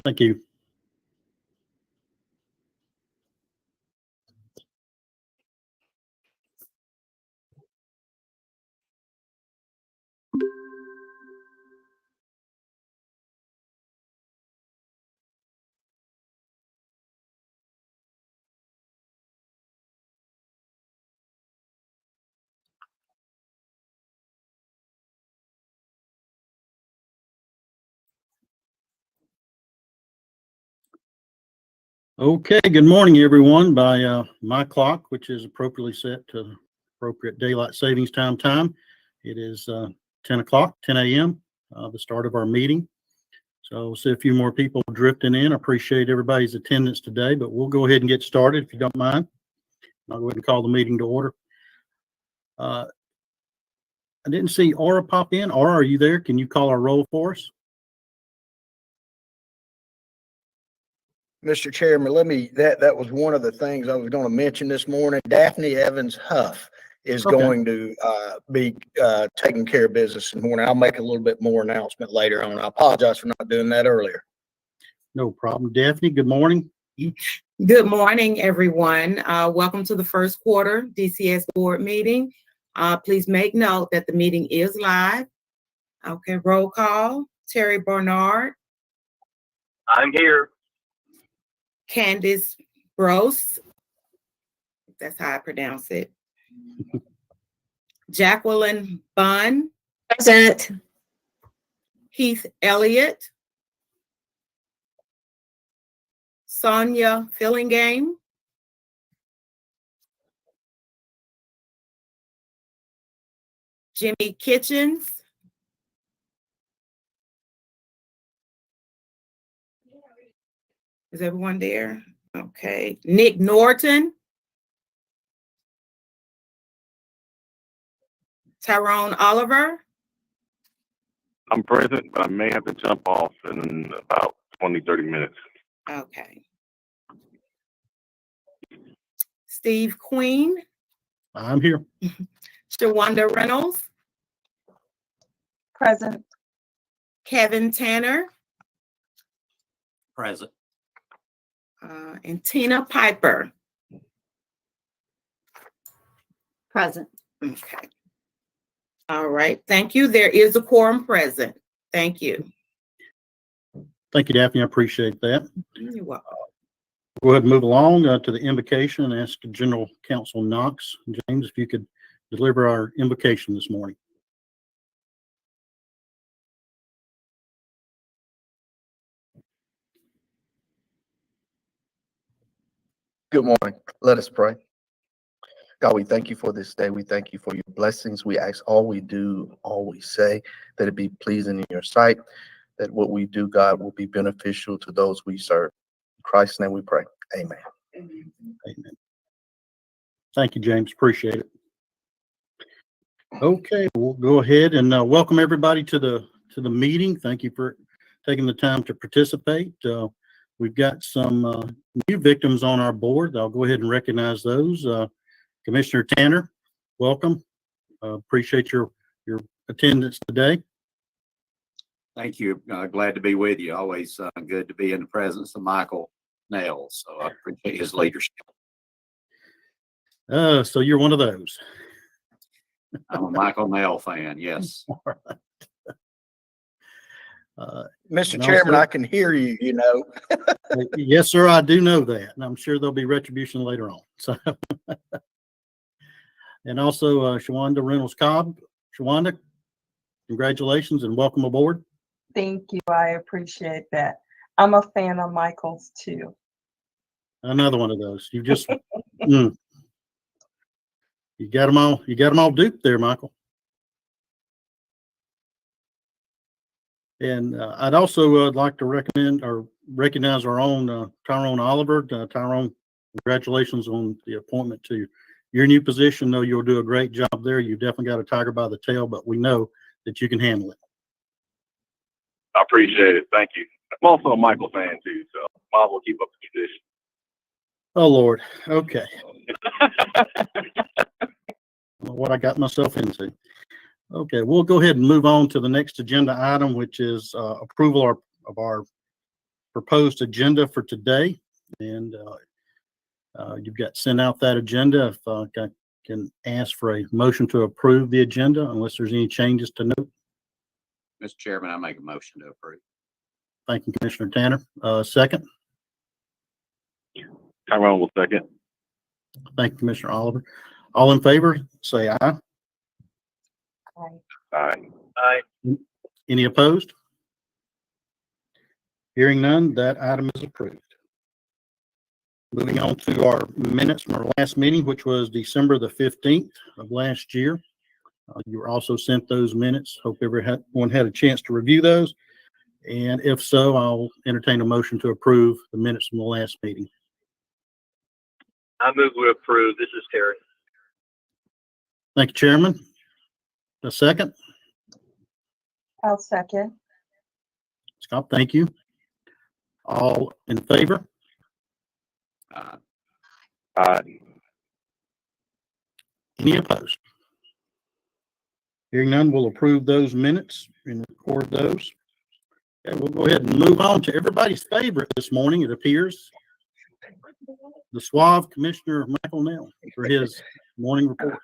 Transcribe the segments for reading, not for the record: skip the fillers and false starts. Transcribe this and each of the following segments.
Thank you. Okay, good morning, everyone. By my clock, which is appropriately set to appropriate daylight savings time, it is 10 o'clock, 10 a.m., the start of our meeting. So we'll see a few more people drifting in. I appreciate everybody's attendance today, but we'll go ahead and get started if you don't mind. I'll go ahead and call the meeting to order. I didn't see Aura pop in. Aura, are you there? Can you call our roll for us? Mr. Chairman, that was one of the things I was going to mention this morning. Daphne Evans Huff is going to be taking care of business this morning. I'll make a little bit more announcement later on. I apologize for not doing that earlier. No problem. Daphne, good morning. Good morning, everyone. Welcome to the first quarter DCS board meeting. Please make note that the meeting is live. Okay, roll call. Terry Bernard. I'm here. Candice Brose. That's how I pronounce it. Jacqueline Bunn. Present. Heath Elliott. Sonia Fillingame. Jimmy Kitchens. Is everyone there? Okay. Nick Norton. Tyrone Oliver. I'm present, but I may have to jump off in about 20-30 minutes. Okay. Steve Queen. I'm here. Shawanda Reynolds. Present. Kevin Tanner. Present. And Tina Piper. Present. Okay. All right. Thank you. There is a quorum present. Thank you. Thank you, Daphne. I appreciate that. You're welcome. Go ahead and move along to the invocation and ask General Counsel Knox. James, if you could deliver our invocation this morning. Good morning. Let us pray. God, we thank you for this day. We thank you for your blessings. We ask all we do, all we say, that it be pleasing in your sight, that what we do, God, will be beneficial to those we serve. In Christ's name we pray. Amen. Amen. Thank you, James. Appreciate it. Okay, we'll go ahead and welcome everybody to the meeting. Thank you for taking the time to participate. We've got some new victims on our board. I'll go ahead and recognize those. Commissioner Tanner, welcome. Appreciate your attendance today. Thank you. Glad to be with you. Always good to be in the presence of Michael Nail. So I appreciate his leadership. So you're one of those. I'm a Michael Nail fan. Yes. Mr. Chairman, I can hear you, you know. Yes, sir. I do know that. And I'm sure there'll be retribution later on. So, and also Shawanda Reynolds Cobb. Shawanda, congratulations and welcome aboard. Thank you. I appreciate that. I'm a fan of Michael's too. Another one of those. You just you got them all. You got them all duped there, Michael. And I'd also like to recommend or recognize our own Tyrone Oliver. Tyrone, congratulations on the appointment to your new position. Though you'll do a great job there. You've definitely got a tiger by the tail, but we know that you can handle it. I appreciate it. Thank you. I'm also a Michael fan too, so might as well keep up the tradition. Oh, Lord. Okay. What I got myself into. Okay, we'll go ahead and move on to the next agenda item, which is approval of our proposed agenda for today, and you've got sent out that agenda. If I can ask for a motion to approve the agenda, unless there's any changes to note. Mr. Chairman, I make a motion to approve. Thank you, Commissioner Tanner. Second. Tyrone will second. Thank you, Commissioner Oliver. All in favor, say aye. Aye. Aye. Any opposed? Hearing none, that item is approved. Moving on to our minutes from our last meeting, which was December the 15th of last year. You were also sent those minutes. Hope everyone had a chance to review those. And if so, I'll entertain a motion to approve the minutes from the last meeting. I move we approve. This is Terry. Thank you, Chairman. A second. I'll second. Scott, thank you. All in favor? Aye. Any opposed? Hearing none, we'll approve those minutes and record those. Okay, we'll go ahead and move on to everybody's favorite this morning, it appears. The suave Commissioner Michael Nell for his morning report.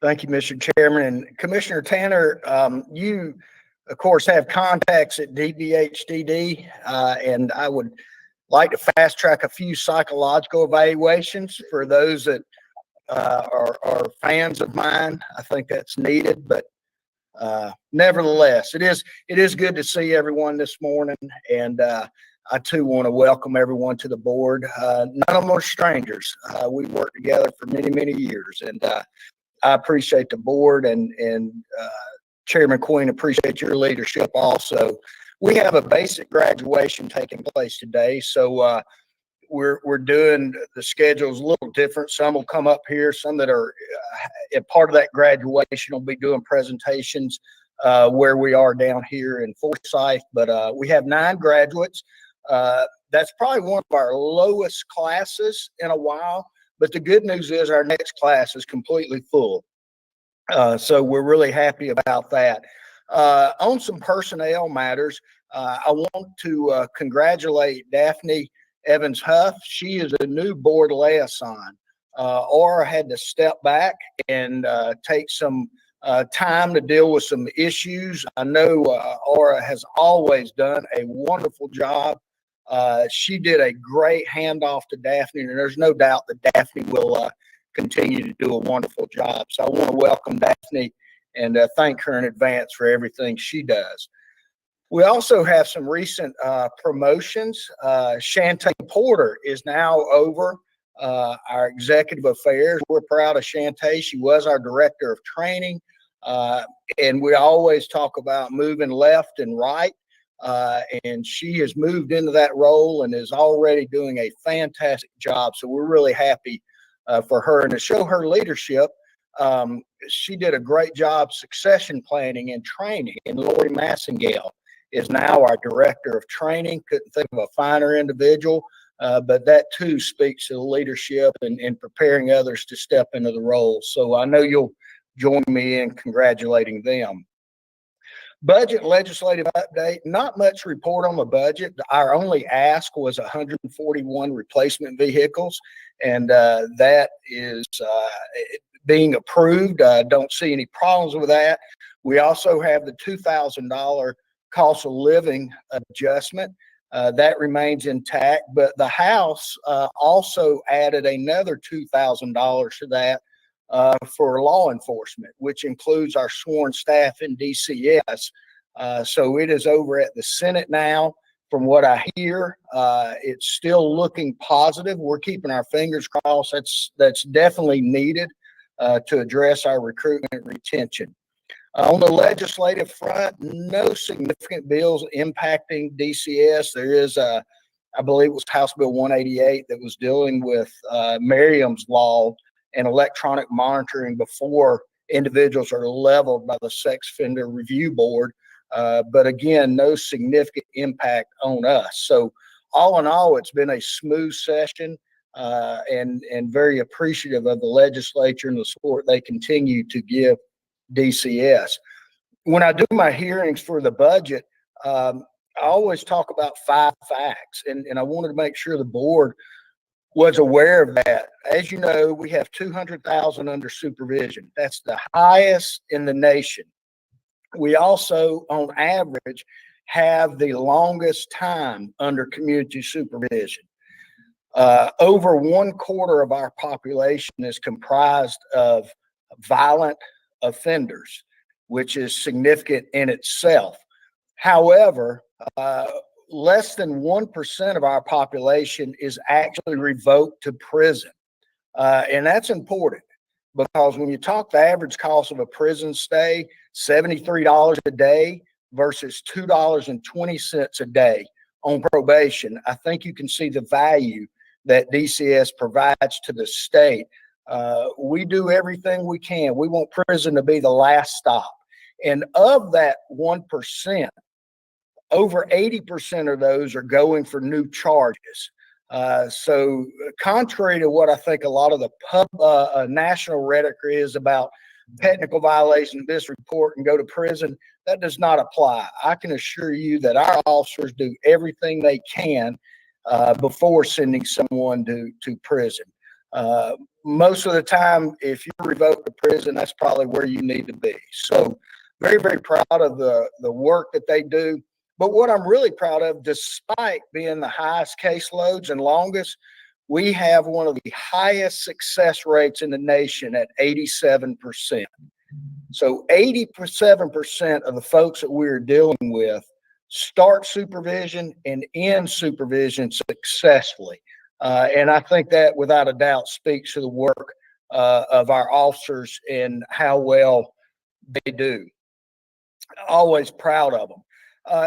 Thank you, Mr. Chairman. And Commissioner Tanner, you, of course, have contacts at DBHDD, and I would like to fast track a few psychological evaluations for those that are fans of mine. I think that's needed, but nevertheless, it is good to see everyone this morning, and I too want to welcome everyone to the board. None of them are strangers. We've worked together for many, many years, and I appreciate the board and Chairman Queen, appreciate your leadership also. We have a basic graduation taking place today, so we're doing the schedules a little different. Some will come up here, some that are a part of that graduation will be doing presentations where we are down here in Forsyth, but we have 9 graduates. That's probably one of our lowest classes in a while, but the good news is our next class is completely full. So we're really happy about that. On some personnel matters, I want to congratulate Daphne Evans Huff. She is a new board liaison. Aura had to step back and take some time to deal with some issues. I know Aura has always done a wonderful job. She did a great handoff to Daphne, and there's no doubt that Daphne will continue to do a wonderful job. So I want to welcome Daphne and thank her in advance for everything she does. We also have some recent promotions. Shantae Porter is now over our executive affairs. We're proud of Shantae. She was our director of training, and we always talk about moving left and right. And she has moved into that role and is already doing a fantastic job. So we're really happy for her, and to show her leadership. She did a great job succession planning and training, and Lori Massengale is now our director of training. Couldn't think of a finer individual, but that too speaks to the leadership and preparing others to step into the role. So I know you'll join me in congratulating them. Budget legislative update, not much report on the budget. Our only ask was 141 replacement vehicles, and that is being approved. Don't see any problems with that. We also have the $2,000 cost of living adjustment. That remains intact, but the House also added another $2,000 to that for law enforcement, which includes our sworn staff in DCS. So it is over at the Senate now. From what I hear, it's still looking positive. We're keeping our fingers crossed. That's definitely needed to address our recruitment and retention. On the legislative front, no significant bills impacting DCS. There is I believe it was House Bill 188 that was dealing with Merriam's Law and electronic monitoring before individuals are leveled by the Sex Offender Review Board. But again, no significant impact on us. So all in all, it's been a smooth session and very appreciative of the legislature and the support they continue to give DCS. When I do my hearings for the budget, I always talk about 5 facts, and I wanted to make sure the board was aware of that. As you know, we have 200,000 under supervision. That's the highest in the nation. We also, on average, have the longest time under community supervision. Over 1/4 of our population is comprised of violent offenders, which is significant in itself. However, less than 1% of our population is actually revoked to prison. And that's important because when you talk the average cost of a prison stay, $73 a day versus $2.20 a day on probation, I think you can see the value that DCS provides to the state. We do everything we can. We want prison to be the last stop. And of that 1%, over 80% of those are going for new charges. So contrary to what I think a lot of the national rhetoric is about technical violation, this report and go to prison, that does not apply. I can assure you that our officers do everything they can before sending someone to prison. Most of the time, if you're revoked to prison, that's probably where you need to be. So very, very proud of the work that they do. But what I'm really proud of, despite being the highest caseloads and longest, we have one of the highest success rates in the nation at 87%. So 87% of the folks that we're dealing with start supervision and end supervision successfully. And I think that without a doubt speaks to the work of our officers and how well they do. Always proud of them.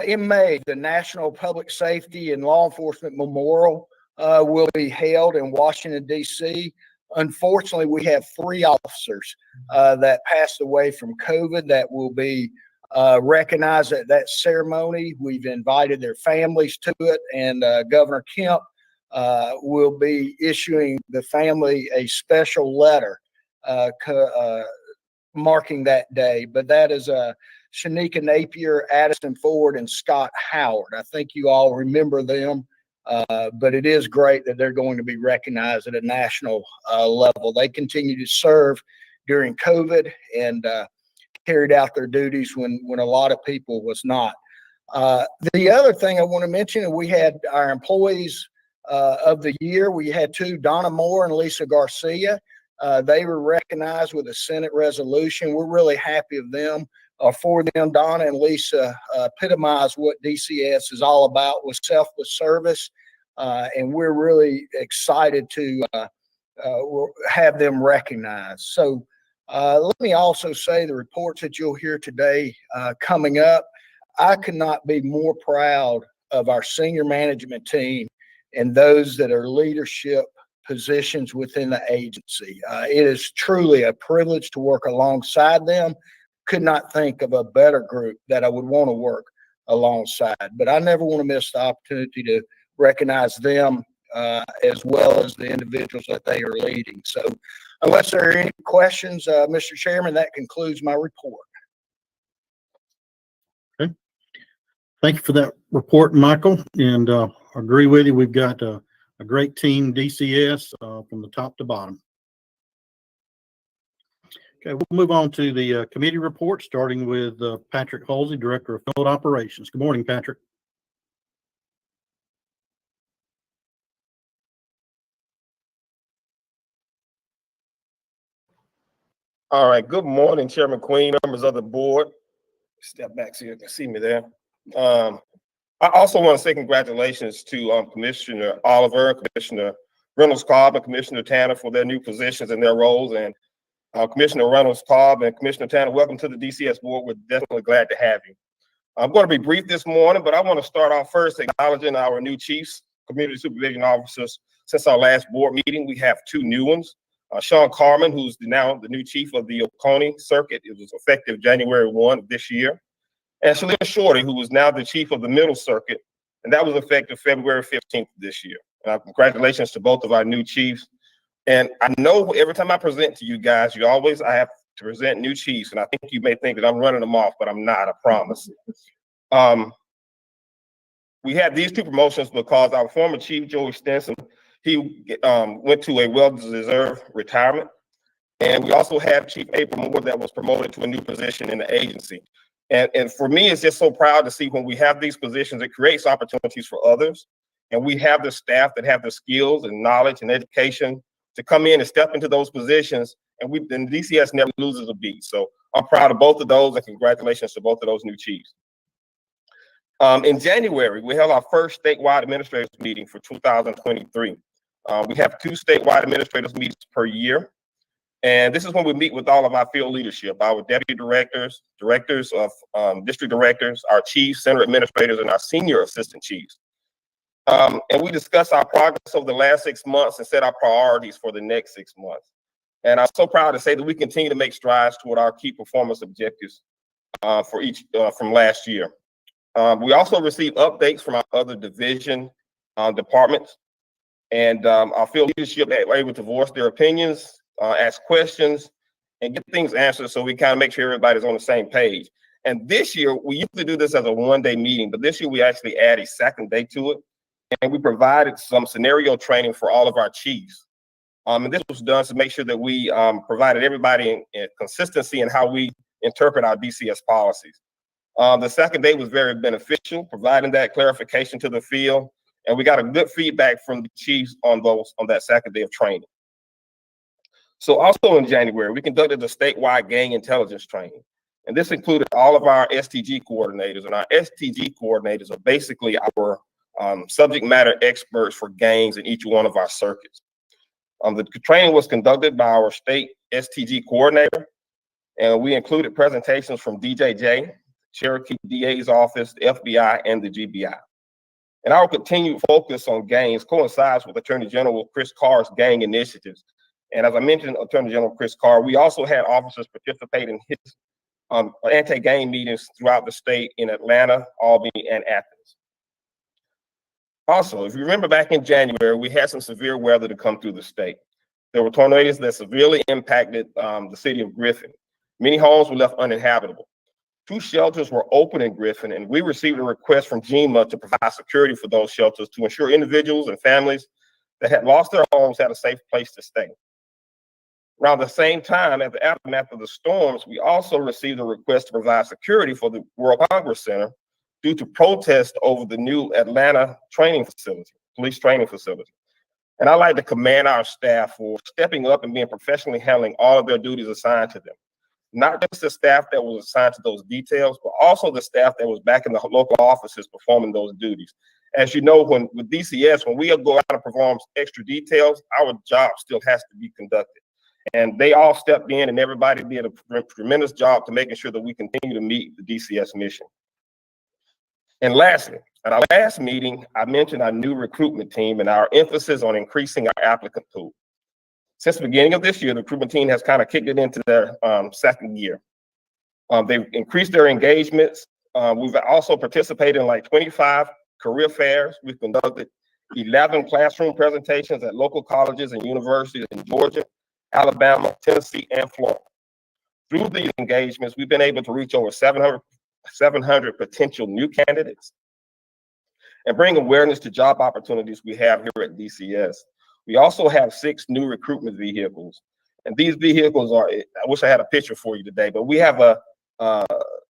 In May, the National Public Safety and Law Enforcement Memorial will be held in Washington, D.C. Unfortunately, we have 3 officers that passed away from COVID that will be recognized at that ceremony. We've invited their families to it, and Governor Kemp will be issuing the family a special letter marking that day. But that is Shanika Napier, Addison Ford, and Scott Howard. I think you all remember them, but it is great that they're going to be recognized at a national level. They continue to serve during COVID and carried out their duties when a lot of people was not. The other thing I want to mention, we had our employees of the year. We had 2, Donna Moore and Lisa Garcia. They were recognized with a Senate resolution. We're really happy of them. For them, Donna and Lisa epitomize what DCS is all about with selfless service. And we're really excited to have them recognized. So let me also say the reports that you'll hear today coming up, I could not be more proud of our senior management team and those that are leadership positions within the agency. It is truly a privilege to work alongside them. Could not think of a better group that I would want to work alongside. But I never want to miss the opportunity to recognize them as well as the individuals that they are leading. So unless there are any questions, Mr. Chairman, that concludes my report. Okay. Thank you for that report, Michael. And I agree with you. We've got a great team, DCS, from the top to bottom. Okay, we'll move on to the committee report, starting with Patrick Halsey, Director of Field Operations. Good morning, Patrick. All right. Good morning, Chairman Queen, members of the board. Step back so you can see me there. I also want to say congratulations to Commissioner Oliver, Commissioner Reynolds-Cobb, and Commissioner Tanner for their new positions and their roles. And Commissioner Reynolds-Cobb and Commissioner Tanner, welcome to the DCS board. We're definitely glad to have you. I'm going to be brief this morning, but I want to start off first acknowledging our new chiefs, community supervision officers. Since our last board meeting, we have 2 new ones. Sean Carman, who's now the new chief of the Oconee Circuit. It was effective January 1 of this year. And Shalina Shorty, who is now the chief of the Middle Circuit, and that was effective February 15th of this year. Congratulations to both of our new chiefs. And I know every time I present to you guys, I have to present new chiefs, and I think you may think that I'm running them off, but I'm not, I promise. We had these two promotions because our former chief, Joey Stinson, he went to a well-deserved retirement. And we also have Chief April Moore that was promoted to a new position in the agency. And for me, it's just so proud to see when we have these positions, it creates opportunities for others. And we have the staff that have the skills and knowledge and education to come in and step into those positions. And DCS never loses a beat. So I'm proud of both of those, and congratulations to both of those new chiefs. In January, we held our first statewide administrators meeting for 2023. We have 2 statewide administrators meetings per year. And this is when we meet with all of our field leadership, our deputy directors, directors of district directors, our chiefs, center administrators, and our senior assistant chiefs. And we discuss our progress over the last 6 months and set our priorities for the next 6 months. And I'm so proud to say that we continue to make strides toward our key performance objectives for each from last year. We also receive updates from our other division departments, and our field leadership are able to voice their opinions, ask questions, and get things answered, so we kind of make sure everybody's on the same page. And this year, we usually do this as a one-day meeting, but this year we actually add a second day to it, and we provided some scenario training for all of our chiefs. And this was done to make sure that we provided everybody in consistency in how we interpret our DCS policies. The second day was very beneficial, providing that clarification to the field, and we got a good feedback from the chiefs on that second day of training. So also in January, we conducted the statewide gang intelligence training, and this included all of our STG coordinators, and our STG coordinators are basically our subject matter experts for gangs in each one of our circuits. The training was conducted by our state STG coordinator, and we included presentations from DJJ, Cherokee DA's office, the FBI, and the GBI. And our continued focus on gangs coincides with Attorney General Chris Carr's gang initiatives. And as I mentioned, Attorney General Chris Carr, we also had officers participate in his anti-gang meetings throughout the state in Atlanta, Albany, and Athens. Also, if you remember back in January, we had some severe weather to come through the state. There were tornadoes that severely impacted the city of Griffin. Many homes were left uninhabitable. 2 shelters were open in Griffin, and we received a request from GEMA to provide security for those shelters to ensure individuals and families that had lost their homes had a safe place to stay. Around the same time, at the aftermath of the storms, we also received a request to provide security for the World Congress Center due to protests over the new Atlanta training facility, police training facility. And I'd like to commend our staff for stepping up and being professionally handling all of their duties assigned to them. Not just the staff that was assigned to those details, but also the staff that was back in the local offices performing those duties. As you know, with DCS, when we go out and perform extra details, our job still has to be conducted. And they all stepped in, and everybody did a tremendous job to making sure that we continue to meet the DCS mission. And lastly, at our last meeting, I mentioned our new recruitment team and our emphasis on increasing our applicant pool. Since the beginning of this year, the recruitment team has kind of kicked it into their second year. They've increased their engagements. We've also participated in like 25 career fairs. We've conducted 11 classroom presentations at local colleges and universities in Georgia, Alabama, Tennessee, and Florida. Through these engagements, we've been able to reach over 700 potential new candidates and bring awareness to job opportunities we have here at DCS. We also have 6 new recruitment vehicles. And these vehicles are, I wish I had a picture for you today, but we have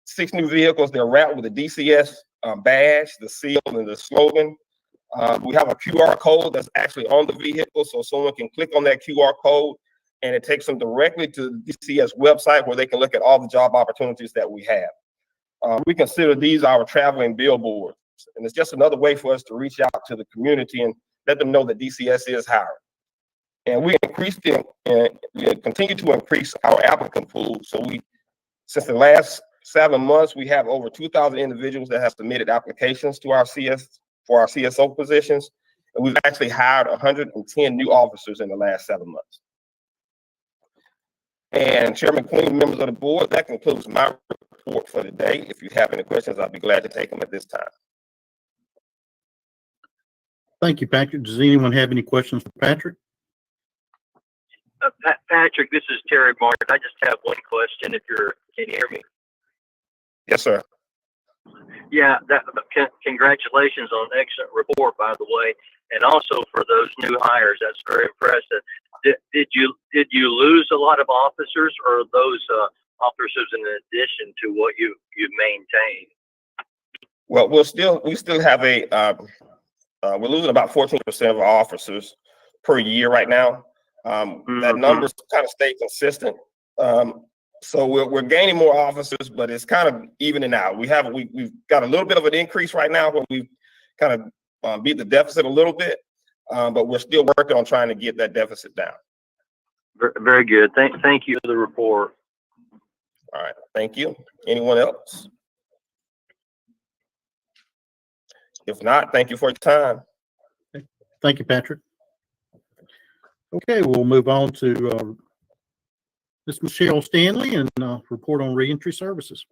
6 new vehicles. They're wrapped with a DCS badge, the seal, and the slogan. We have a QR code that's actually on the vehicle, so someone can click on that QR code and it takes them directly to the DCS website where they can look at all the job opportunities that we have. We consider these our traveling billboards, and it's just another way for us to reach out to the community and let them know that DCS is hiring. And we continue to increase our applicant pool. So since the last 7 months, we have over 2,000 individuals that have submitted applications to our for our CSO positions. And we've actually hired 110 new officers in the last 7 months. And Chairman Queen, members of the board, that concludes my report for today. If you have any questions, I'll be glad to take them at this time. Thank you, Patrick. Does anyone have any questions for Patrick? Patrick, this is Terry Martin. I just have one question. Can you hear me? Yes, sir. Yeah, congratulations on an excellent report, by the way, and also for those new hires. That's very impressive. Did you lose a lot of officers, or are those officers in addition to what you've maintained? Well, we still have we're losing about 14% of our officers per year right now. That number's kind of stayed consistent. So we're gaining more officers, but it's kind of evening out. We've got a little bit of an increase right now where we've kind of beat the deficit a little bit, but we're still working on trying to get that deficit down. Very good. Thank you for the report. All right, thank you. Anyone else? If not, thank you for your time. Thank you, Patrick. Okay, we'll move on to Ms. Michelle Stanley and report on reentry services.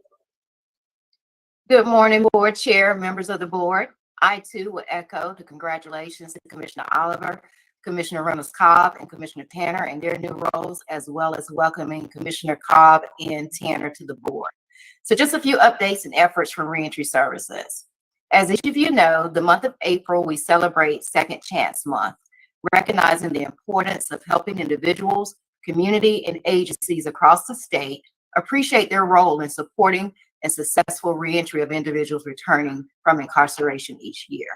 Good morning, Board Chair, members of the board. I too will echo the congratulations to Commissioner Oliver, Commissioner Reynolds Cobb, and Commissioner Tanner in their new roles, as well as welcoming Commissioner Cobb and Tanner to the board. So just a few updates and efforts from reentry services. As each of you know, the month of April, we celebrate Second Chance Month, recognizing the importance of helping individuals, community, and agencies across the state appreciate their role in supporting and successful reentry of individuals returning from incarceration each year.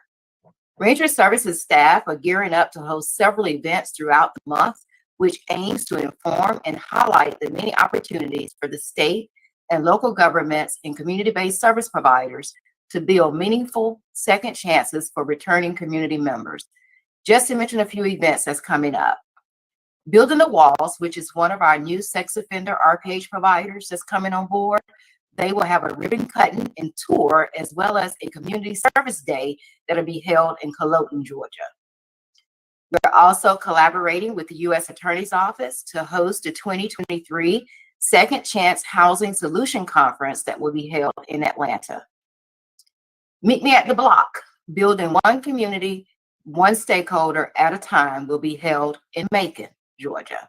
Reentry services staff are gearing up to host several events throughout the month, which aims to inform and highlight the many opportunities for the state and local governments and community-based service providers to build meaningful second chances for returning community members. Just to mention a few events that's coming up. Building the Walls, which is one of our new sex offender RPH providers that's coming on board. They will have a ribbon cutting and tour, as well as a community service day that'll be held in Cologne, Georgia. We're also collaborating with the U.S. Attorney's Office to host the 2023 Second Chance Housing Solution Conference that will be held in Atlanta. Meet Me at the Block, building one community, one stakeholder at a time, will be held in Macon, Georgia.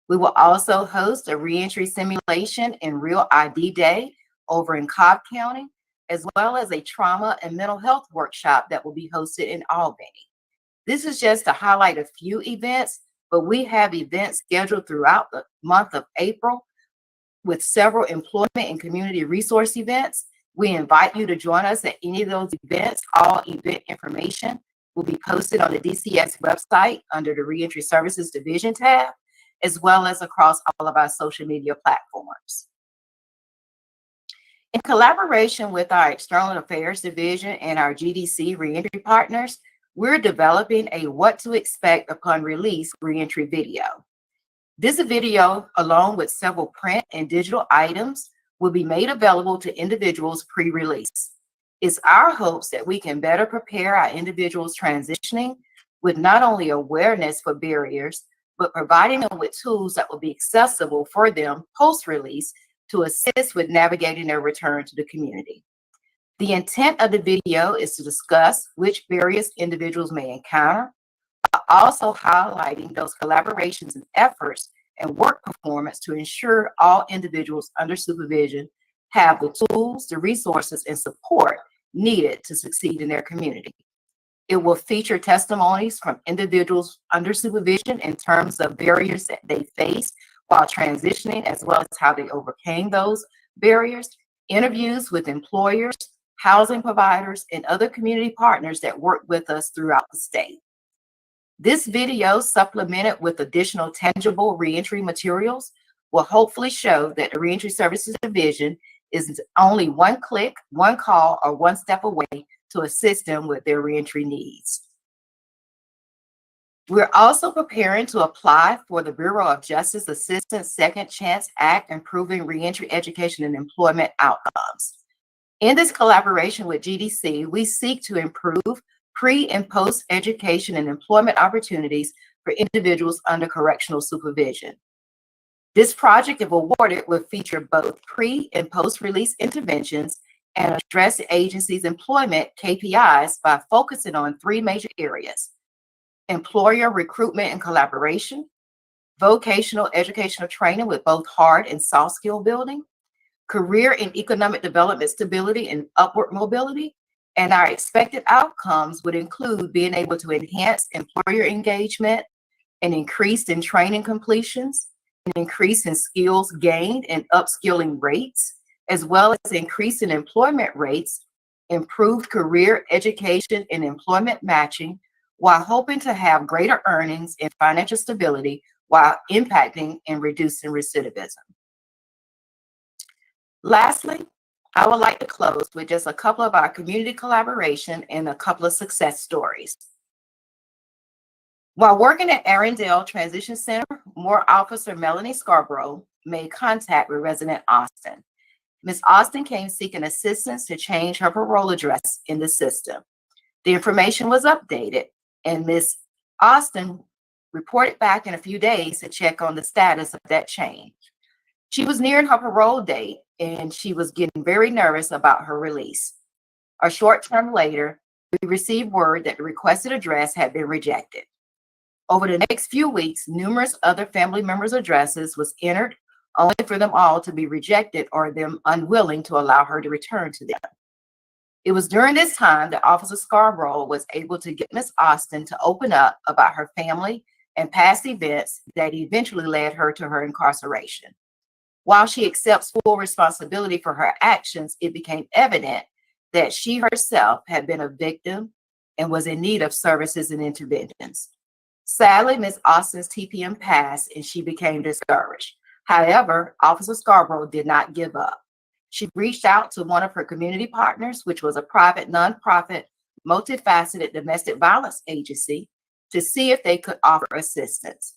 We will also host a reentry simulation and real ID day over in Cobb County, as well as a trauma and mental health workshop that will be hosted in Albany. This is just to highlight a few events, but we have events scheduled throughout the month of April with several employment and community resource events. We invite you to join us at any of those events. All event information will be posted on the DCS website under the Reentry Services Division tab, as well as across all of our social media platforms. In collaboration with our External Affairs Division and our GDC reentry partners, we're developing a What to Expect Upon Release reentry video. This video, along with several print and digital items, will be made available to individuals pre-release. It's our hopes that we can better prepare our individuals transitioning with not only awareness for barriers, but providing them with tools that will be accessible for them post-release to assist with navigating their return to the community. The intent of the video is to discuss which barriers individuals may encounter, while also highlighting those collaborations and efforts and work performance to ensure all individuals under supervision have the tools, the resources, and support needed to succeed in their community. It will feature testimonies from individuals under supervision in terms of barriers that they face while transitioning, as well as how they overcame those barriers, interviews with employers, housing providers, and other community partners that work with us throughout the state. This video, supplemented with additional tangible reentry materials, will hopefully show that the Reentry Services Division is only one click, one call, or one step away to assist them with their reentry needs. We're also preparing to apply for the Bureau of Justice Assistance Second Chance Act, improving reentry education and employment outcomes. In this collaboration with GDC, we seek to improve pre- and post-education and employment opportunities for individuals under correctional supervision. This project, if awarded, will feature both pre- and post-release interventions and address the agency's employment KPIs by focusing on three major areas: employer recruitment and collaboration, vocational educational training with both hard and soft skill building, career and economic development stability and upward mobility. And our expected outcomes would include being able to enhance employer engagement, an increase in training completions, an increase in skills gained and upskilling rates, as well as increase in employment rates, improved career education and employment matching, while hoping to have greater earnings and financial stability while impacting and reducing recidivism. Lastly, I would like to close with just a couple of our community collaboration and a couple of success stories. While working at Arendelle Transition Center, Moore Officer Melanie Scarborough made contact with resident Austin. Ms. Austin came seeking assistance to change her parole address in the system. The information was updated, and Ms. Austin reported back in a few days to check on the status of that change. She was nearing her parole date, and she was getting very nervous about her release. A short time later, we received word that the requested address had been rejected. Over the next few weeks, numerous other family members' addresses was entered, only for them all to be rejected or them unwilling to allow her to return to them. It was during this time that Officer Scarborough was able to get Ms. Austin to open up about her family and past events that eventually led her to her incarceration. While she accepts full responsibility for her actions, it became evident that she herself had been a victim and was in need of services and interventions. Sadly, Ms. Austin's TPM passed and she became discouraged. However, Officer Scarborough did not give up. She reached out to one of her community partners, which was a private, nonprofit, multifaceted domestic violence agency, to see if they could offer assistance.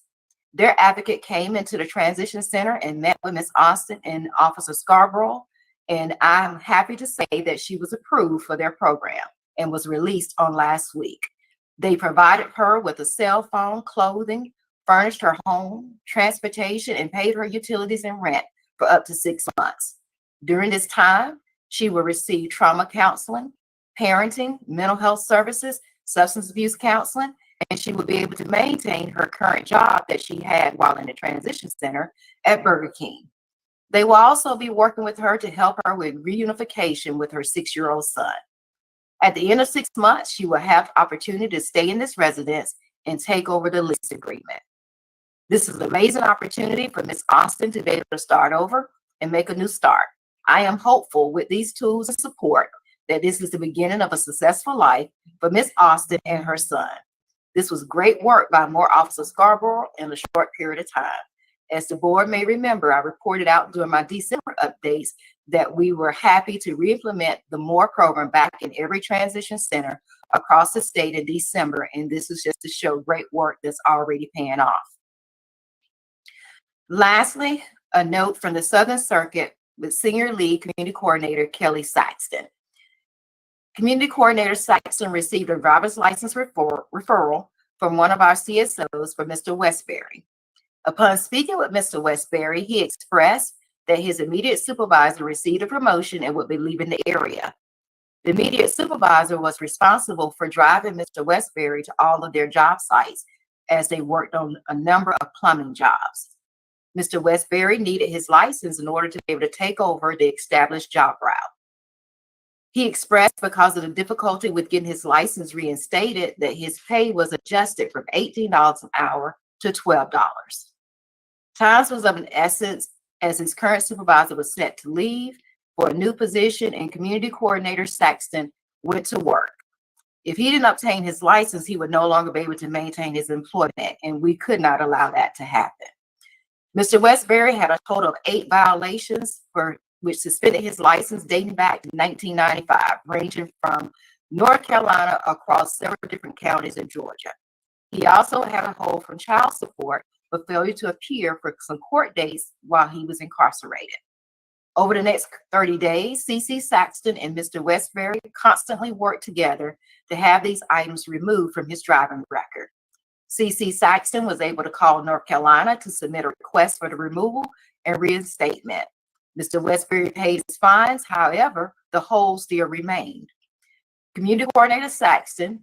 Their advocate came into the transition center and met with Ms. Austin and Officer Scarborough, and I'm happy to say that she was approved for their program and was released on last week. They provided her with a cell phone, clothing, furnished her home, transportation, and paid her utilities and rent for up to 6 months. During this time, she will receive trauma counseling, parenting, mental health services, substance abuse counseling, and she will be able to maintain her current job that she had while in the transition center at Burger King. They will also be working with her to help her with reunification with her 6-year-old son. At the end of 6 months, she will have the opportunity to stay in this residence and take over the lease agreement. This is an amazing opportunity for Ms. Austin to be able to start over and make a new start. I am hopeful with these tools and support that this is the beginning of a successful life for Ms. Austin and her son. This was great work by Moore Officer Scarborough in a short period of time. As the board may remember, I reported out during my December updates that we were happy to re-implement the Moore program back in every transition center across the state in December, and this is just to show great work that's already paying off. Lastly, a note from the Southern Circuit with Senior Lead Community Coordinator Kelly Saxton. Community Coordinator Saxton received a driver's license referral from one of our CSOs for Mr. Westbury. Upon speaking with Mr. Westbury, he expressed that his immediate supervisor received a promotion and would be leaving the area. The immediate supervisor was responsible for driving Mr. Westbury to all of their job sites as they worked on a number of plumbing jobs. Mr. Westbury needed his license in order to be able to take over the established job route. He expressed, because of the difficulty with getting his license reinstated, that his pay was adjusted from $18 an hour to $12. Times was of an essence as his current supervisor was set to leave for a new position, and Community Coordinator Saxton went to work. If he didn't obtain his license, he would no longer be able to maintain his employment, and we could not allow that to happen. Mr. Westbury had a total of 8 violations for which suspended his license dating back to 1995, ranging from North Carolina across several different counties in Georgia. He also had a hold from child support for failure to appear for some court dates while he was incarcerated. Over the next 30 days, CC Saxton and Mr. Westbury constantly worked together to have these items removed from his driving record. CC Saxton was able to call North Carolina to submit a request for the removal and reinstatement. Mr. Westbury paid his fines, however, the hold still remained. Community Coordinator Saxton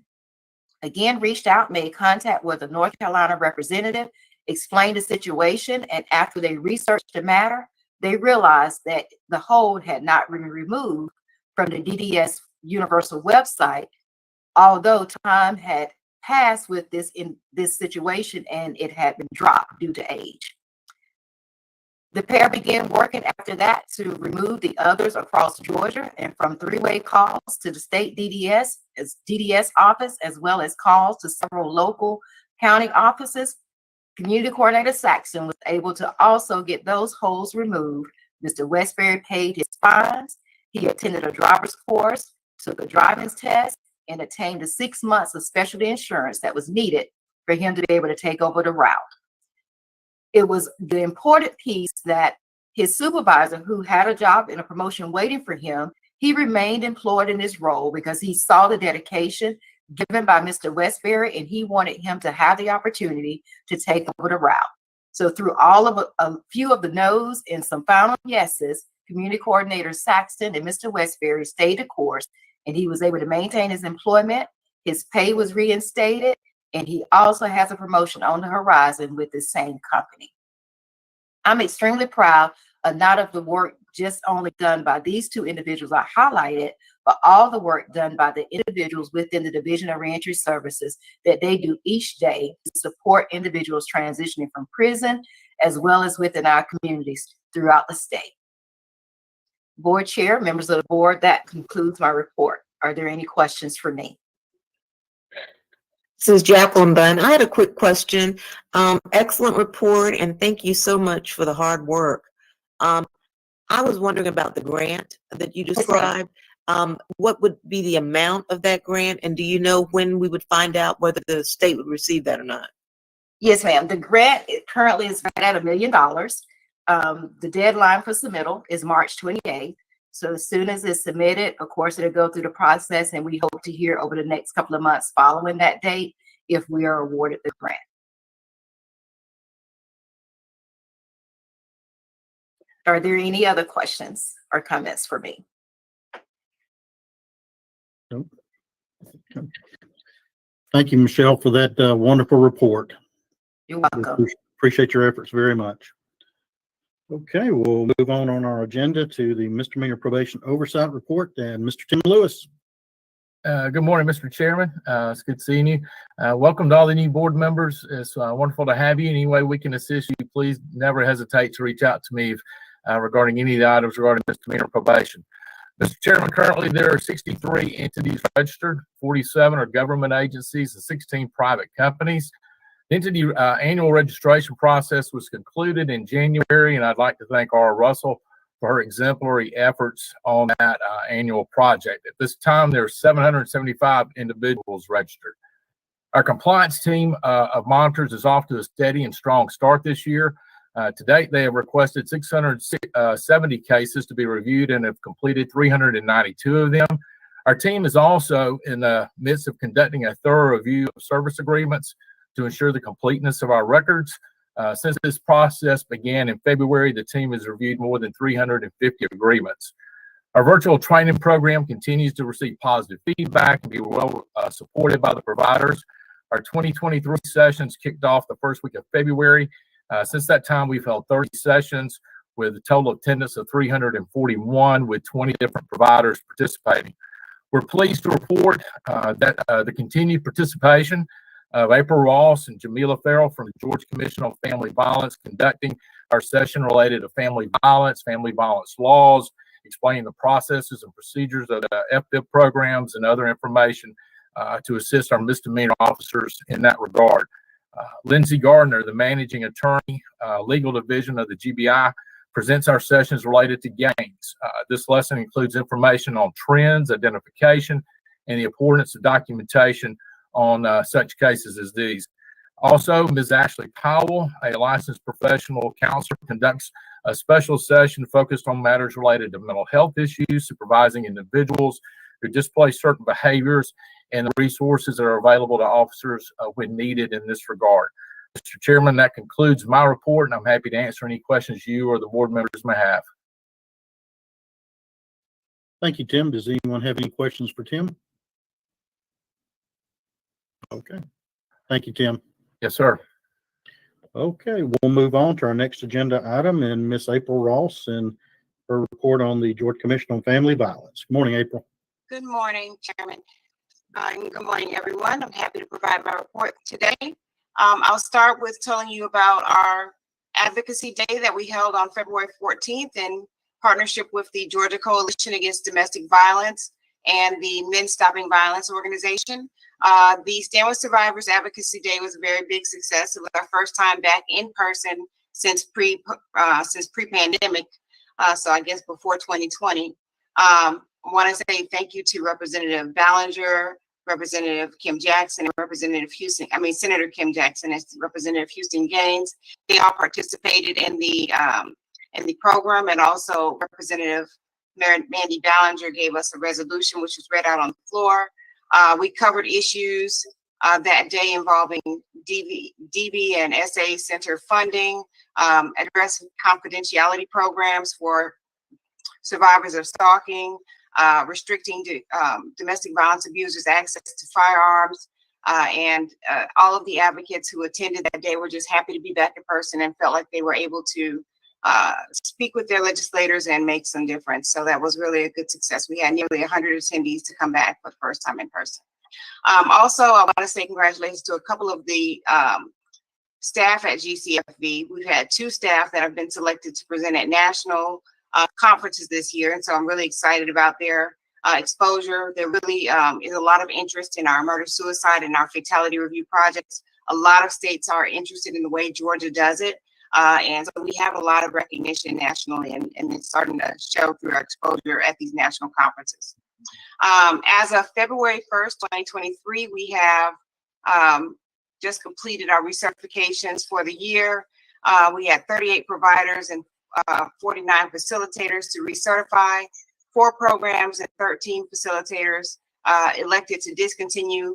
again reached out, made contact with a North Carolina representative, explained the situation, and after they researched the matter, they realized that the hold had not been removed from the DDS Universal website, although time had passed with this situation and it had been dropped due to age. The pair began working after that to remove the others across Georgia, and from three-way calls to the state DDS office, as well as calls to several local county offices, Community Coordinator Saxton was able to also get those holds removed. Mr. Westbury paid his fines. He attended a driver's course, took a driving test, and obtained the 6 months of specialty insurance that was needed for him to be able to take over the route. It was the important piece that his supervisor, who had a job and a promotion waiting for him, he remained employed in this role because he saw the dedication given by Mr. Westbury, and he wanted him to have the opportunity to take over the route. So through all of a few of the no's and some final yeses, Community Coordinator Saxton and Mr. Westbury stayed the course, and he was able to maintain his employment. His pay was reinstated, and he also has a promotion on the horizon with the same company. I'm extremely proud of not of the work just only done by these two individuals I highlighted, but all the work done by the individuals within the Division of Reentry Services that they do each day to support individuals transitioning from prison, as well as within our communities throughout the state. Board Chair, members of the board, that concludes my report. Are there any questions for me? This is Jacqueline Bunn. I had a quick question. Excellent report, and thank you so much for the hard work. I was wondering about the grant that you described. What would be the amount of that grant, and do you know when we would find out whether the state would receive that or not? Yes, ma'am. The grant currently is right at $1 million. The deadline for submittal is March 28th. So as soon as it's submitted, of course, it'll go through the process, and we hope to hear over the next couple of months following that date if we are awarded the grant. Are there any other questions or comments for me? Nope. Okay. Thank you, Michelle, for that wonderful report. You're welcome. Appreciate your efforts very much. Okay, we'll move on our agenda to the misdemeanor probation oversight report, and Mr. Tim Lewis. Good morning, Mr. Chairman. It's good seeing you. Welcome to all the new board members. It's wonderful to have you. Any way we can assist you, please never hesitate to reach out to me regarding any of the items regarding misdemeanor probation. Mr. Chairman, currently there are 63 entities registered, 47 are government agencies, and 16 private companies. The entity annual registration process was concluded in January, and I'd like to thank Ara Russell for her exemplary efforts on that annual project. At this time, there are 775 individuals registered. Our compliance team of monitors is off to a steady and strong start this year. To date, they have requested 670 cases to be reviewed and have completed 392 of them. Our team is also in the midst of conducting a thorough review of service agreements to ensure the completeness of our records. Since this process began in February, the team has reviewed more than 350 agreements. Our virtual training program continues to receive positive feedback and be well supported by the providers. Our 2023 sessions kicked off the first week of February. Since that time, we've held 30 sessions with a total attendance of 341 with 20 different providers participating. We're pleased to report that the continued participation of April Ross and Jamila Farrell from the Georgia Commission on Family Violence conducting our session related to family violence laws, explaining the processes and procedures of the FDIP programs and other information to assist our misdemeanor officers in that regard. Lindsay Gardner, the managing attorney, legal division of the GBI, presents our sessions related to gangs. This lesson includes information on trends, identification, and the importance of documentation on such cases as these. Also, Ms. Ashley Powell, a licensed professional counselor, conducts a special session focused on matters related to mental health issues, supervising individuals who display certain behaviors, and the resources that are available to officers when needed in this regard. Mr. Chairman, that concludes my report, and I'm happy to answer any questions you or the board members may have. Thank you, Tim. Does anyone have any questions for Tim? Okay. Thank you, Tim. Yes, sir. Okay, we'll move on to our next agenda item and Miss April Ross and her report on the Georgia Commission on Family Violence. Good morning, April. Good morning, Chairman. And good morning, everyone. I'm happy to provide my report today. I'll start with telling you about our advocacy day that we held on February 14th in partnership with the Georgia Coalition Against Domestic Violence and the Men Stopping Violence organization. The Stand With Survivors Advocacy Day was a very big success. It was our first time back in person since pre-pandemic, so I guess before 2020. I want to say thank you to Representative Ballinger, Representative Kim Jackson, and Senator Kim Jackson and Representative Houston Gaines. They all participated in the program, and also Representative Mandy Ballinger gave us a resolution which was read out on the floor. We covered issues that day involving DV and SA Center funding, addressing confidentiality programs for survivors of stalking, restricting domestic violence abusers' access to firearms, and all of the advocates who attended that day were just happy to be back in person and felt like they were able to speak with their legislators and make some difference. So that was really a good success. We had nearly 100 attendees to come back for the first time in person. Also, I want to say congratulations to a couple of the staff at GCFV. We've had 2 staff that have been selected to present at national conferences this year, and so I'm really excited about their exposure. There really is a lot of interest in our murder-suicide and our fatality review projects. A lot of states are interested in the way Georgia does it, and so we have a lot of recognition nationally, and it's starting to show through our exposure at these national conferences. As of February 1st, 2023, we have just completed our recertifications for the year. We had 38 providers and 49 facilitators to recertify, 4 programs and 13 facilitators elected to discontinue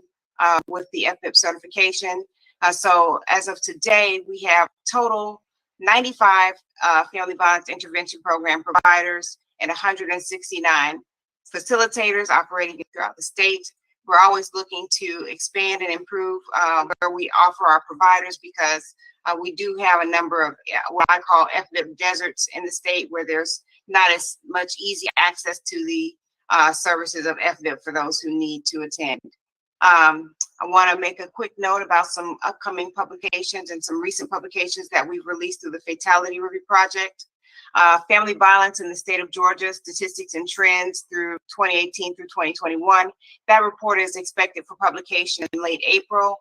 with the FVIP certification. So as of today, we have total 95 family violence intervention program providers and 169 facilitators operating throughout the state. We're always looking to expand and improve where we offer our providers, because we do have a number of what I call FVIP deserts in the state where there's not as much easy access to the services of FVIP for those who need to attend. I want to make a quick note about some upcoming publications and some recent publications that we've released through the Fatality Review Project. Family Violence in the State of Georgia, Statistics and Trends through 2018 through 2021. That report is expected for publication in late April.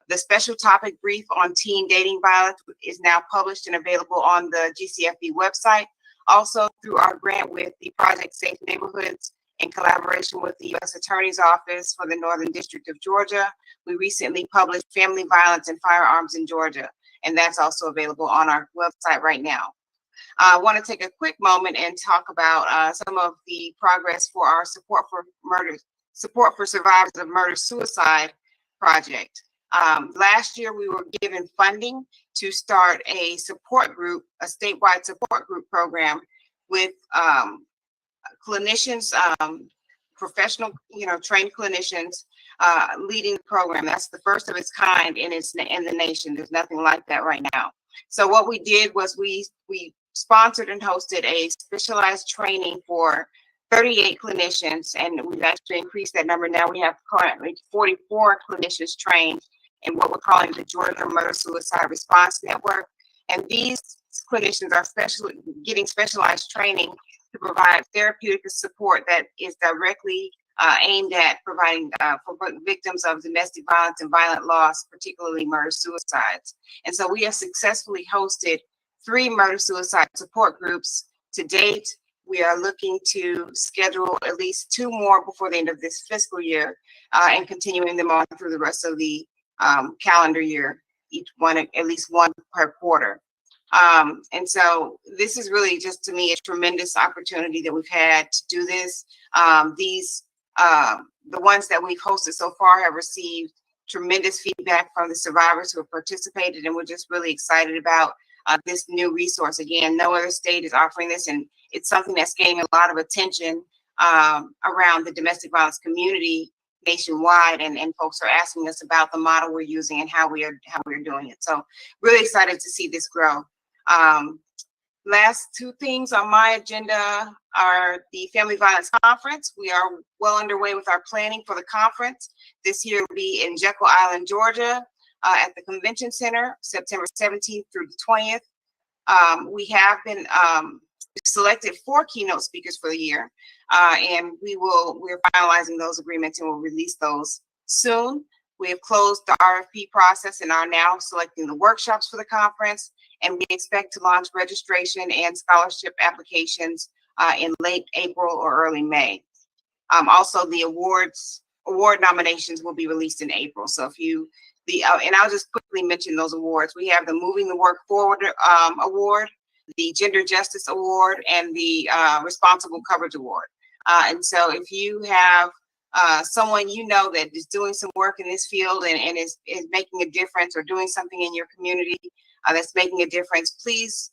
The special topic brief on teen dating violence is now published and available on the GCFV website. Also, through our grant with the Project Safe Neighborhoods in collaboration with the U.S. Attorney's Office for the Northern District of Georgia, we recently published Family Violence and Firearms in Georgia, and that's also available on our website right now. I want to take a quick moment and talk about some of the progress for our support for survivors of murder-suicide project. Last year, we were given funding to start a support group, a statewide support group program with clinicians, professional, trained clinicians leading the program. That's the first of its kind in the nation. There's nothing like that right now. So what we did was we sponsored and hosted a specialized training for 38 clinicians, and we've actually increased that number. Now we have currently 44 clinicians trained in what we're calling the Georgia Murder-Suicide Response Network. And these clinicians are getting specialized training to provide therapeutic support that is directly aimed at providing for victims of domestic violence and violent loss, particularly murder-suicides. And so we have successfully hosted 3 murder-suicide support groups to date. We are looking to schedule at least 2 more before the end of this fiscal year, and continuing them on through the rest of the calendar year, each one at least 1 per quarter. And so this is really just, to me, a tremendous opportunity that we've had to do this. The ones that we've hosted so far have received tremendous feedback from the survivors who have participated, and we're just really excited about this new resource. Again, no other state is offering this, and it's something that's gaining a lot of attention around the domestic violence community nationwide, and folks are asking us about the model we're using and how we're doing it. So really excited to see this grow. Last two things on my agenda are the Family Violence Conference. We are well underway with our planning for the conference. This year will be in Jekyll Island, Georgia, at the Convention Center, September 17th through the 20th. We have been selected 4 keynote speakers for the year, and we're finalizing those agreements and we'll release those soon. We have closed the RFP process and are now selecting the workshops for the conference, and we expect to launch registration and scholarship applications in late April or early May. Also, the award nominations will be released in April. So and I'll just quickly mention those awards. We have the Moving the Work Forward Award, the Gender Justice Award, and the Responsible Coverage Award. And so if you have someone you know that is doing some work in this field and is making a difference, or doing something in your community that's making a difference, please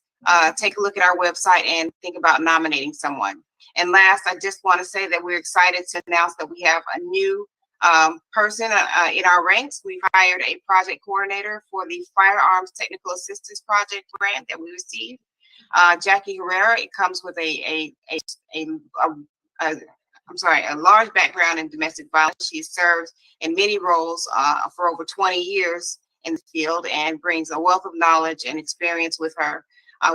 take a look at our website and think about nominating someone. And last, I just want to say that we're excited to announce that we have a new person in our ranks. We've hired a project coordinator for the Firearms Technical Assistance Project grant that we received. Jackie Herrera. It comes with a large background in domestic violence. She served in many roles for over 20 years in the field and brings a wealth of knowledge and experience with her.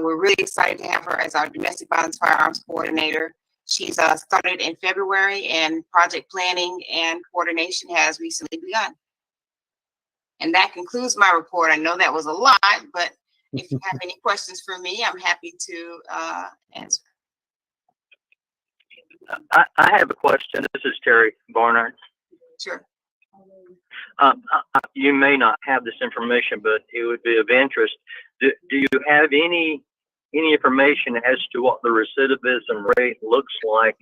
We're really excited to have her as our domestic violence firearms coordinator. She's started in February, and project planning and coordination has recently begun. And that concludes my report. I know that was a lot, but if you have any questions for me, I'm happy to answer. I have a question. This is Terry Barnard. Sure. You may not have this information, but it would be of interest. Do you have any information as to what the recidivism rate looks like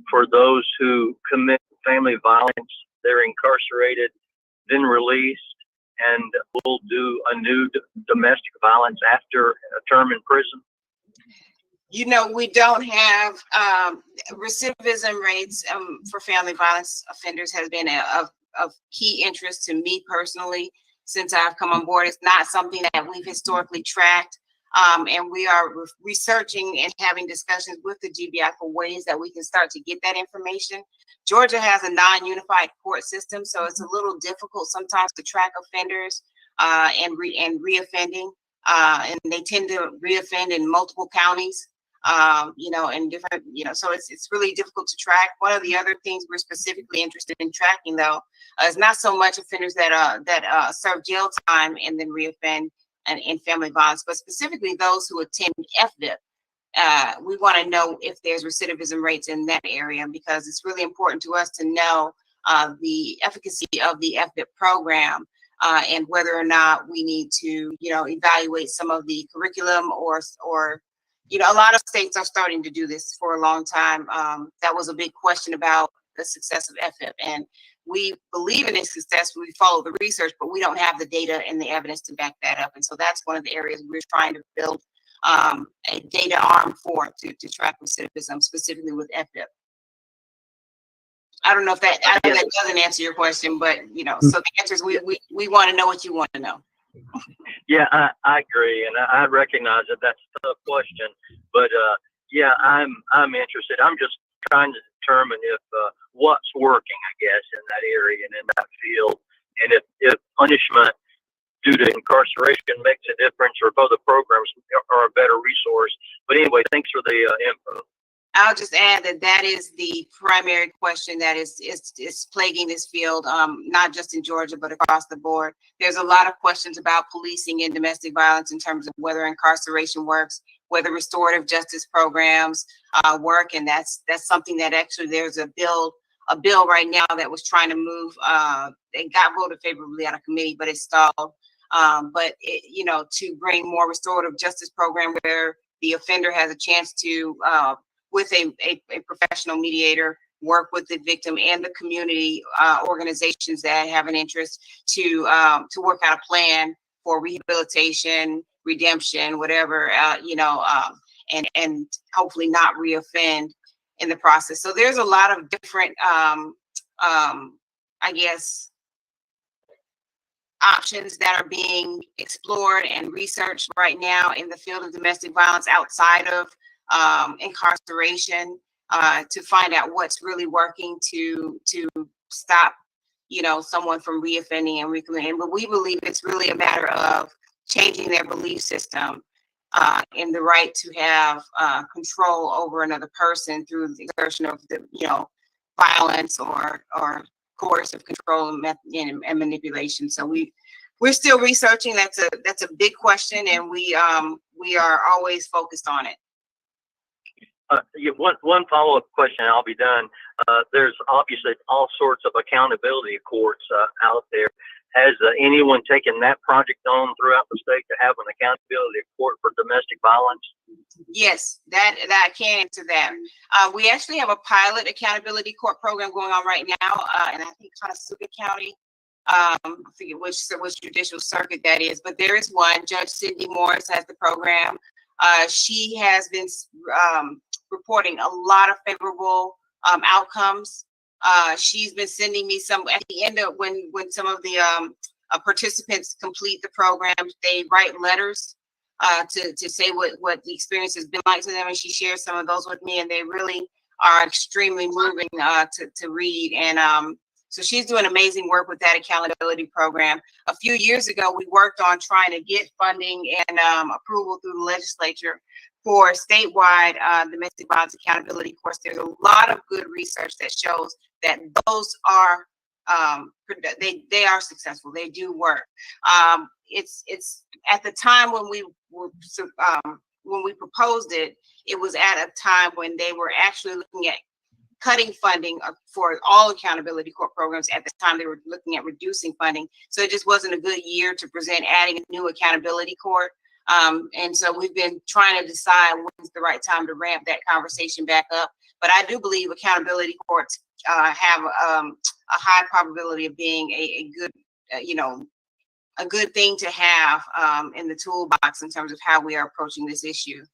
for those who commit family violence? They're incarcerated, then released, and will do a new domestic violence after a term in prison? You know, we don't have recidivism rates for family violence offenders has been of key interest to me personally since I've come on board. It's not something that we've historically tracked. And we are researching and having discussions with the GBI for ways that we can start to get that information. Georgia has a non-unified court system, so it's a little difficult sometimes to track offenders and reoffending. And they tend to reoffend in multiple counties, and different, so it's really difficult to track. One of the other things we're specifically interested in tracking, though, is not so much offenders that serve jail time and then reoffend and in family violence, but specifically those who attend FDIP. We want to know if there's recidivism rates in that area, because it's really important to us to know the efficacy of the FDIP program and whether or not we need to, evaluate some of the curriculum or a lot of states are starting to do this for a long time. That was a big question about the success of FDIP, and we believe in its success. We follow the research, but we don't have the data and the evidence to back that up. And so that's one of the areas we're trying to build a data arm for to track recidivism, specifically with FDIP. I don't know if that doesn't answer your question, but so the answer is we want to know what you want to know. Yeah, I agree, and I recognize that that's a tough question, but yeah, I'm interested. I'm just trying to determine if what's working, I guess, in that area and in that field, and if punishment due to incarceration makes a difference, or if other programs are a better resource. But anyway, thanks for the info. I'll just add that is the primary question that is plaguing this field, not just in Georgia, but across the board. There's a lot of questions about policing and domestic violence in terms of whether incarceration works, whether restorative justice programs work, and that's something that actually there's a bill right now that was trying to move. It got voted favorably out of committee, but it stalled. But to bring more restorative justice program where the offender has a chance to with a professional mediator, work with the victim and the community organizations that have an interest to work out a plan for rehabilitation, redemption, whatever, and hopefully not reoffend in the process. So there's a lot of different I guess, options that are being explored and researched right now in the field of domestic violence outside of incarceration, to find out what's really working to stop, someone from reoffending and recommitting. But we believe it's really a matter of changing their belief system in the right to have control over another person through the exertion of violence or coercive control and manipulation. So we're still researching. That's a big question, and we are always focused on it. One follow-up question, and I'll be done. There's obviously all sorts of accountability courts out there. Has anyone taken that project on throughout the state to have an accountability court for domestic violence? Yes, that I can answer that. We actually have a pilot accountability court program going on right now, and I think Conestoga County. I forget which judicial circuit that is, but there is one. Judge Cindy Morris has the program. She has been reporting a lot of favorable outcomes. She's been sending me some at the end of when some of the participants complete the program, they write letters to say what the experience has been like to them, and she shares some of those with me, and they really are extremely moving to read. And so she's doing amazing work with that accountability program. A few years ago, we worked on trying to get funding and approval through the legislature for statewide domestic violence accountability courts. There's a lot of good research that shows that those are they are successful. They do work. It's at the time when we proposed it, it was at a time when they were actually looking at cutting funding for all accountability court programs. At the time, they were looking at reducing funding. So it just wasn't a good year to present adding a new accountability court. And so we've been trying to decide when's the right time to ramp that conversation back up. But I do believe accountability courts have a high probability of being a good, a good thing to have in the toolbox in terms of how we are approaching this issue.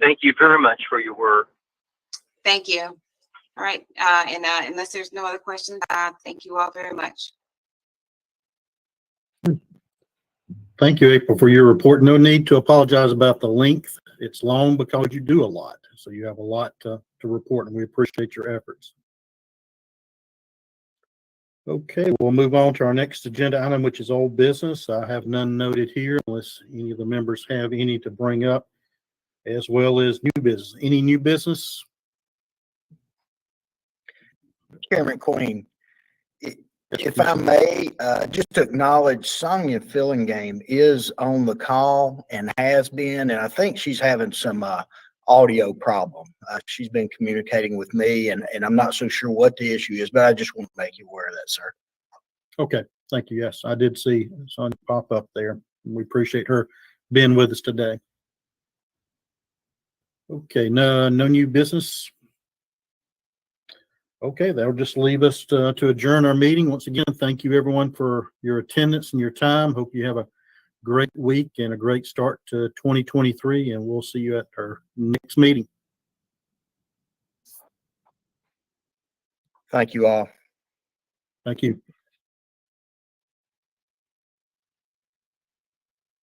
Thank you very much for your work. Thank you. All right. And unless there's no other questions, thank you all very much. Thank you, April, for your report. No need to apologize about the length. It's long because you do a lot. So you have a lot to report, and we appreciate your efforts. Okay, we'll move on to our next agenda item, which is old business. I have none noted here unless any of the members have any to bring up, as well as new business. Any new business? Chairman Queen, if I may, just to acknowledge Sonia Fillingame is on the call and has been, and I think she's having some audio problem. She's been communicating with me, and I'm not so sure what the issue is, but I just want to make you aware of that, sir. Okay, thank you. Yes, I did see Sonia pop up there. We appreciate her being with us today. Okay, no new business. Okay, that'll just leave us to adjourn our meeting. Once again, thank you everyone for your attendance and your time. Hope you have a great week and a great start to 2023, and we'll see you at our next meeting. Thank you all. Thank you.